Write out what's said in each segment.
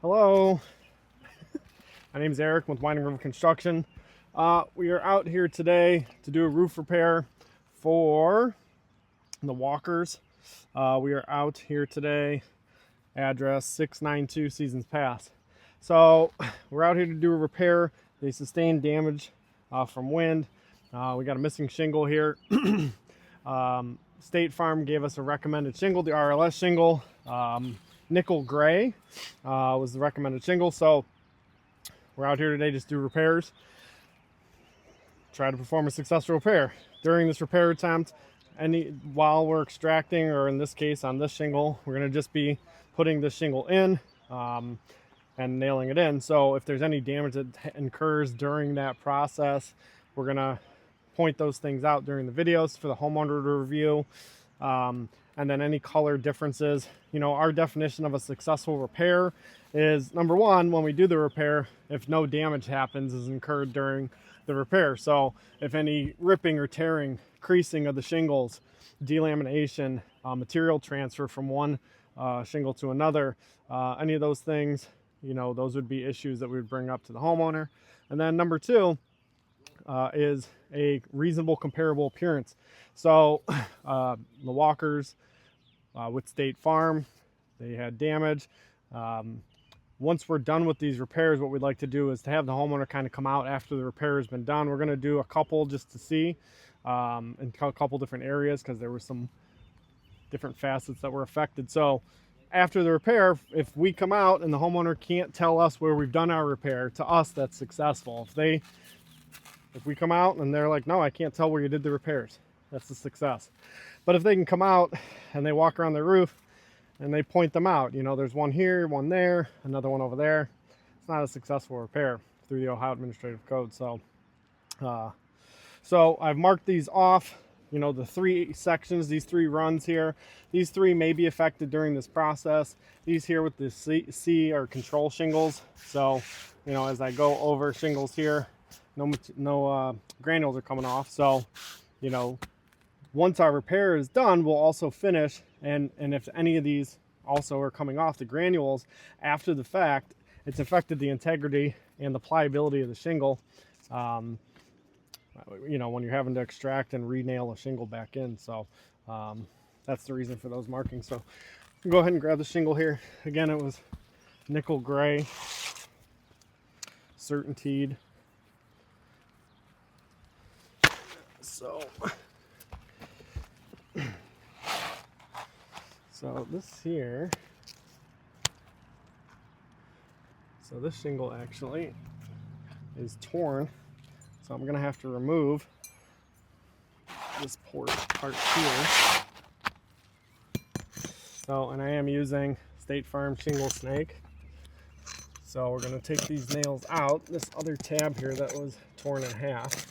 Hello, my name is Eric with Winding River Construction. We are out here today to do a roof repair for the Walkers. We are out here today, address 692 Seasons Pass. So we're out here to do a repair. They sustained damage from wind. We got a missing shingle here. State Farm gave us a recommended shingle, the RLS shingle. Nickel gray was the recommended shingle. So we're out here today just to do repairs. Try to perform a successful repair. During this repair attempt, while we're extracting, or in this case on this shingle, we're going to just be putting this shingle in and nailing it in. So if there's any damage that incurs during that process, we're going to point those things out during the videos for the homeowner to review. And then any color differences. You know, our definition of a successful repair is, number one, when we do the repair, if no damage happens is incurred during the repair. So if any ripping or tearing, creasing of the shingles, delamination, material transfer from one shingle to another, any of those things, you know, those would be issues that we would bring up to the homeowner. And then number two is a reasonable comparable appearance. So the Walkers with State Farm, they had damage. Once we're done with these repairs, what we'd like to do is to have the homeowner kind of come out after the repair has been done. We're going to do a couple just to see in a couple different areas because there were some different facets that were affected. So after the repair, if we come out and the homeowner can't tell us where we've done our repair, to us that's successful. If we come out and they're like, no, I can't tell where you did the repairs, that's a success. But if they can come out and they walk around the roof and they point them out, you know, there's one here, one there, another one over there, it's not a successful repair through the Ohio Administrative Code. So I've marked these off, you know, the three sections, these three runs here. These three may be affected during this process. These here with the C are control shingles. So, you know, as I go over shingles here, no granules are coming off. So, you know, once our repair is done, we'll also finish, and if any of these also are coming off, the granules after the fact, it's affected the integrity and the pliability of the shingle. You know, when you're having to extract and re-nail a shingle back in. So that's the reason for those markings. So go ahead and grab the shingle here. Again, it was nickel gray, CertainTeed. So this here, so this shingle actually is torn. So I'm gonna have to remove this part here. So, and I am using State Farm Shingle Snake. So we're gonna take these nails out. This other tab here that was torn in half.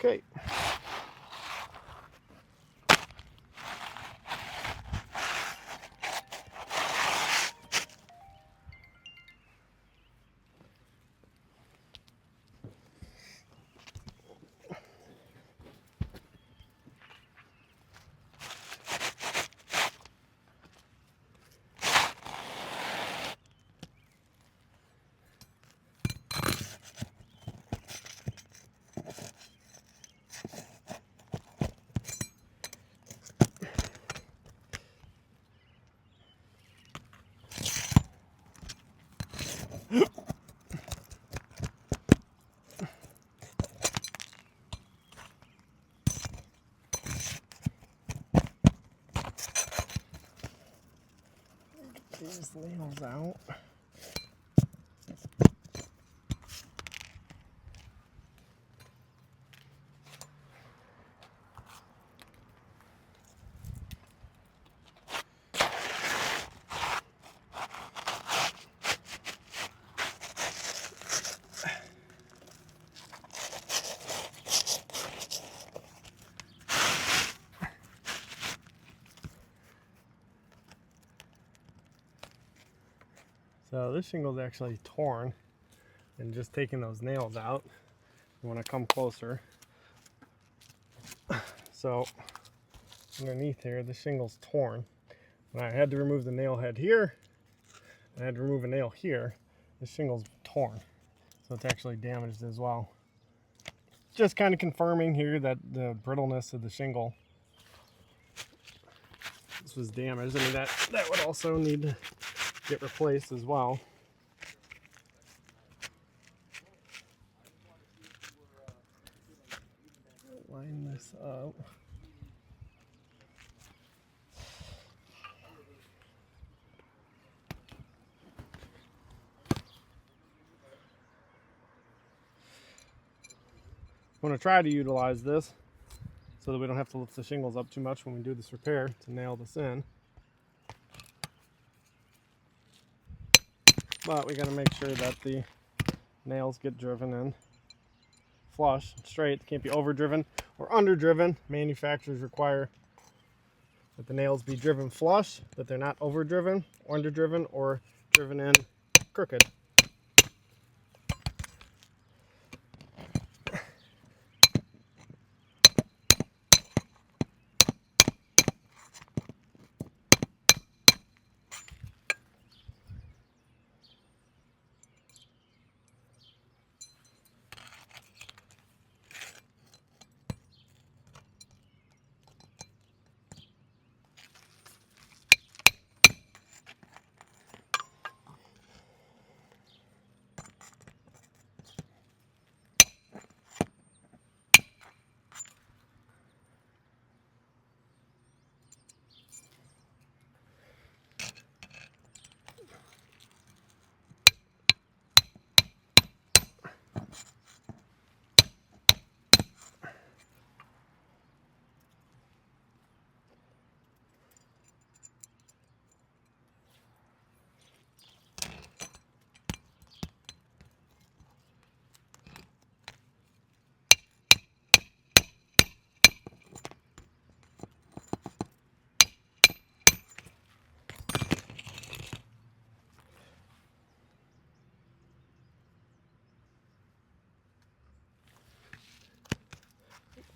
Okay. these nails out. So this shingle is actually torn, and just taking those nails out, you want to come closer. So underneath here, the shingle's torn. And I had to remove the nail head here, and I had to remove a nail here. The shingle's torn, so it's actually damaged as well. Just kind of confirming here that the brittleness of the shingle, this was damaged. I mean, that would also need to get replaced as well. Line this up. I'm going to try to utilize this so that we don't have to lift the shingles up too much when we do this repair to nail this in. But we got to make sure that the nails get driven in flush, straight. They can't be overdriven or underdriven. Manufacturers require that the nails be driven flush, that they're not overdriven or underdriven or driven in crooked.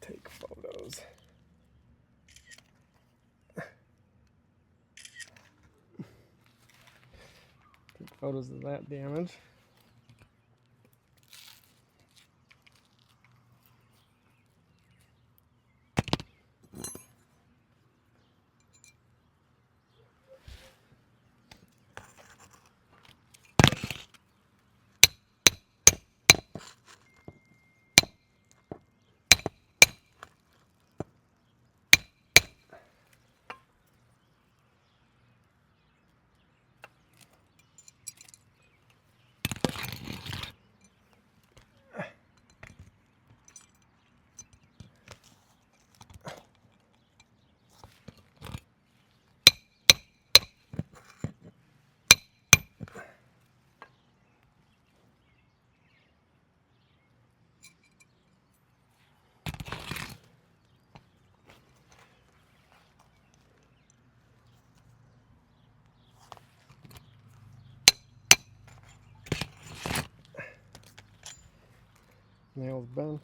Take photos. Take photos of that damage. Nails bent.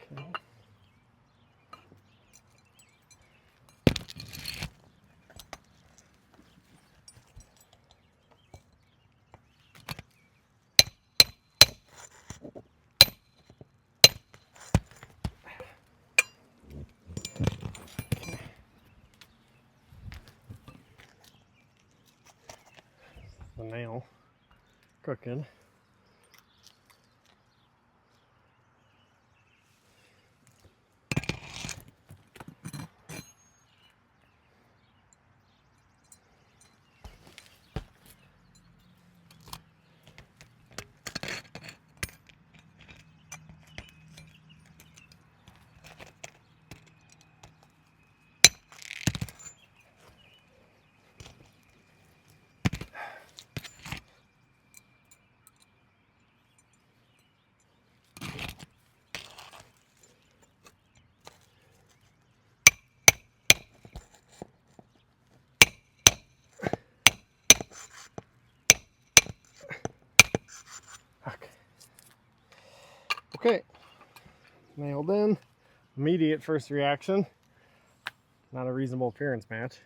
Okay. nail cooking. Okay, nailed in. Immediate first reaction. Not a reasonable appearance match.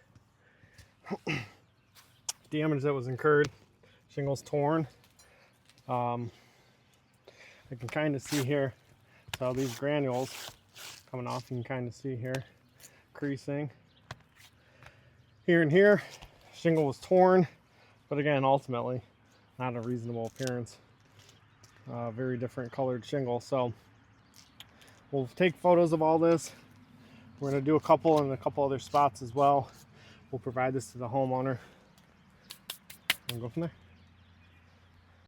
Damage that was incurred. Shingles torn. I can kind of see here. So these granules coming off, you can kind of see here. Creasing. Here and here. Shingle was torn. But again, ultimately, not a reasonable appearance. Very different colored shingle. So we'll take photos of all this. We're going to do a couple in a couple other spots as well. We'll provide this to the homeowner and go from there.